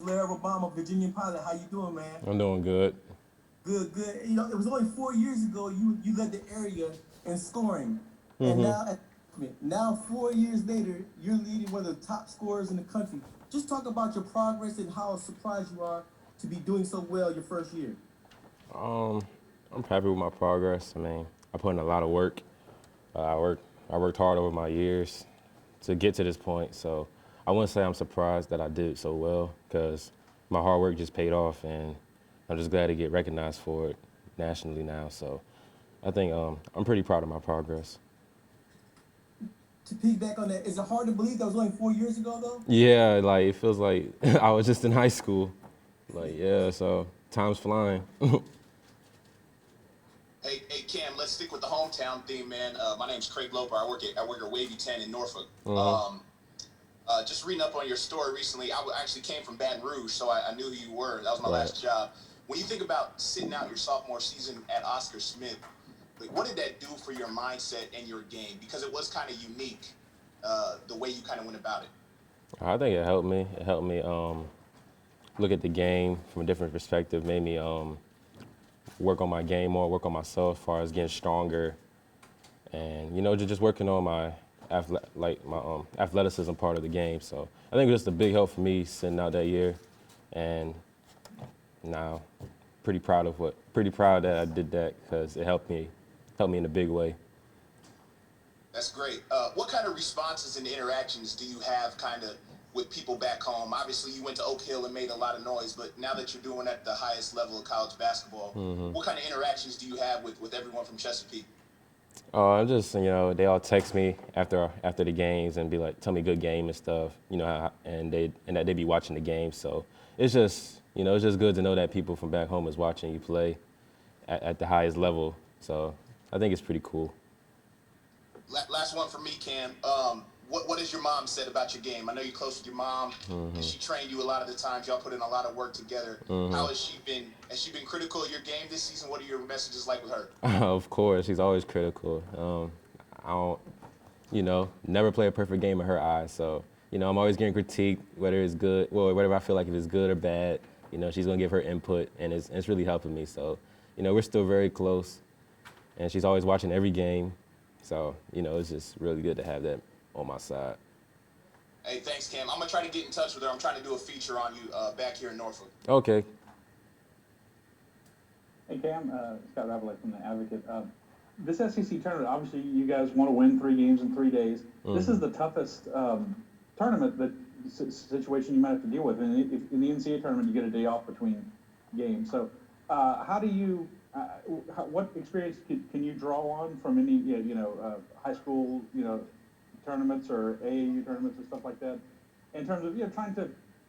Larry Obama, Virginia pilot. How you doing, man? I'm doing good. Good, good. It was only 4 years ago you led the area in scoring, and now 4 years later you're leading one of the top scorers in the country. Just talk about your progress and how surprised you are to be doing so well your first year. Um, I'm happy with my progress. I mean, I put in a lot of work. I worked hard over my years to get to this point. So I wouldn't say I'm surprised that I did so well because my hard work just paid off, and I'm just glad to get recognized for it nationally now. So I think I'm pretty proud of my progress. To piggyback on that, is it hard to believe that was only 4 years ago though? Yeah, like it feels like I was just in high school. Like yeah, so time's flying. Hey, Cam, let's stick with the hometown theme, man. My name's Craig Loper. I work at Wavy 10 in Norfolk. Uh-huh. Just reading up on your story recently, actually came from Baton Rouge, so I knew who you were. That was my Right. last job. When you think about sitting out your sophomore season at Oscar Smith, like, what did that do for your mindset and your game? Because it was kind of unique, the way you kind of went about it. I think it helped me. It helped me look at the game from a different perspective. Made me work on my game more, work on myself as far as getting stronger, and just working on my athleticism part of the game. So I think it was just a big help for me sitting out that year, and now pretty proud that I did that because it helped me in a big way. That's great. What kind of responses and interactions do you have kind of with people back home? Obviously, you went to Oak Hill and made a lot of noise, but now that you're doing at the highest level of college basketball, what kind of interactions do you have with everyone from Chesapeake? I'm just they all text me after the games and be like, tell me good game and stuff, and that they be watching the game. So it's just good to know that people from back home is watching you play at the highest level. So I think it's pretty cool. Last one for me, Cam. What has your mom said about your game? I know you're close with your mom, and she trained you a lot of the times. Y'all put in a lot of work together. How has she been? Has she been critical of your game this season? What are your messages like with her? Of course, she's always critical. I don't, never play a perfect game in her eyes. So, I'm always getting critiqued, whether it's good, well, whatever I feel like if it's good or bad. She's gonna give her input, and it's really helping me. So, we're still very close, and she's always watching every game. So, it's just really good to have that on my side. Hey, thanks, Cam. I'm gonna try to get in touch with her. I'm trying to do a feature on you back here in Norfolk. Okay. Hey Cam, Scott Ravelek from the Advocate. This SEC tournament, obviously, you guys want to win 3 games in 3 days. This is the toughest tournament that situation you might have to deal with. And if in the NCAA tournament, you get a day off between games. So, how do you? What experience can you draw on from any high school tournaments or AAU tournaments and stuff like that, in terms of trying to,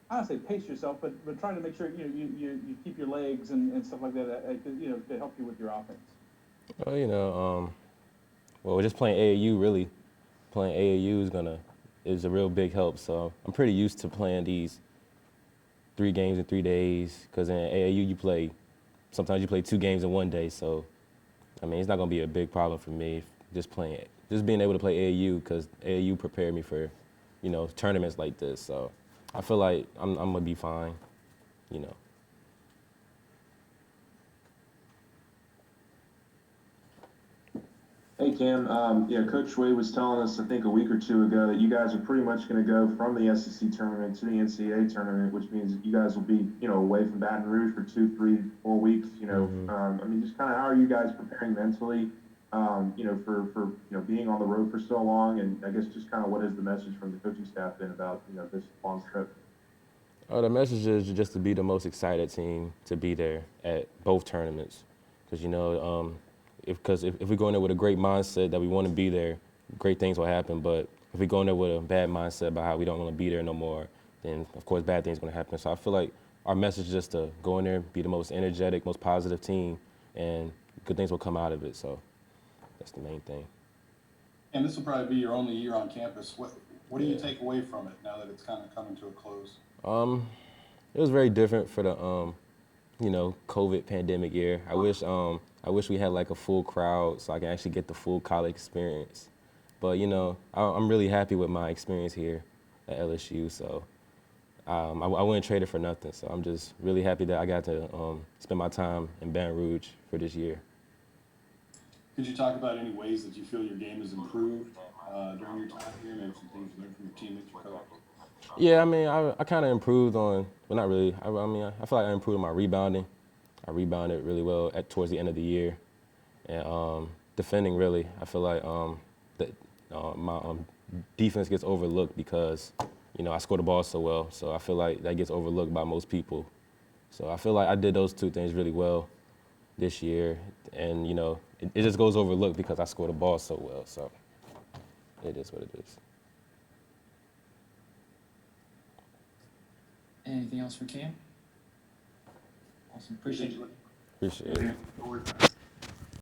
I don't say pace yourself, but trying to make sure you keep your legs and stuff like that, to help you with your offense. Well, well, just playing AAU really, playing AAU is a real big help. So I'm pretty used to playing these 3 games in 3 days. Because in AAU sometimes you play 2 games in one day. So I mean, it's not gonna be a big problem for me just being able to play AAU because AAU prepared me for, tournaments like this. So I feel like I'm gonna be fine, you know. Hey Cam, yeah, Coach Wade was telling us, I think a week or two ago, that you guys are pretty much going to go from the SEC tournament to the NCAA tournament, which means that you guys will be, away from Baton Rouge for 2, 3, 4 weeks. I mean, just kind of how are you guys preparing mentally, for being on the road for so long, and I guess just kind of what has the message from the coaching staff been about, this long trip? The message is just to be the most excited team to be there at both tournaments, because if we go in there with a great mindset that we want to be there, great things will happen. But if we go in there with a bad mindset about how we don't want to be there no more, then of course bad things are going to happen. So I feel like our message is just to go in there, be the most energetic, most positive team, and good things will come out of it. So that's the main thing. And this will probably be your only year on campus. What do you take away from it now that it's kind of coming to a close? It was very different for the COVID pandemic year. I wish we had like a full crowd so I can actually get the full college experience. But I'm really happy with my experience here at LSU. So I wouldn't trade it for nothing. So I'm just really happy that I got to spend my time in Baton Rouge for this year. Could you talk about any ways that you feel your game has improved during your time here? Maybe some things you learned from your teammates or coach? Yeah, I mean, I kind of improved on, well, not really. I mean, I feel like I improved my rebounding. I rebounded really well towards the end of the year. And defending, really, I feel like that my defense gets overlooked because, you know, I score the ball so well. So I feel like that gets overlooked by most people. So I feel like I did those two things really well this year. And, you know, it just goes overlooked because I score the ball so well. So it is what it is. Anything else for Cam? Awesome. Appreciate it. Appreciate it.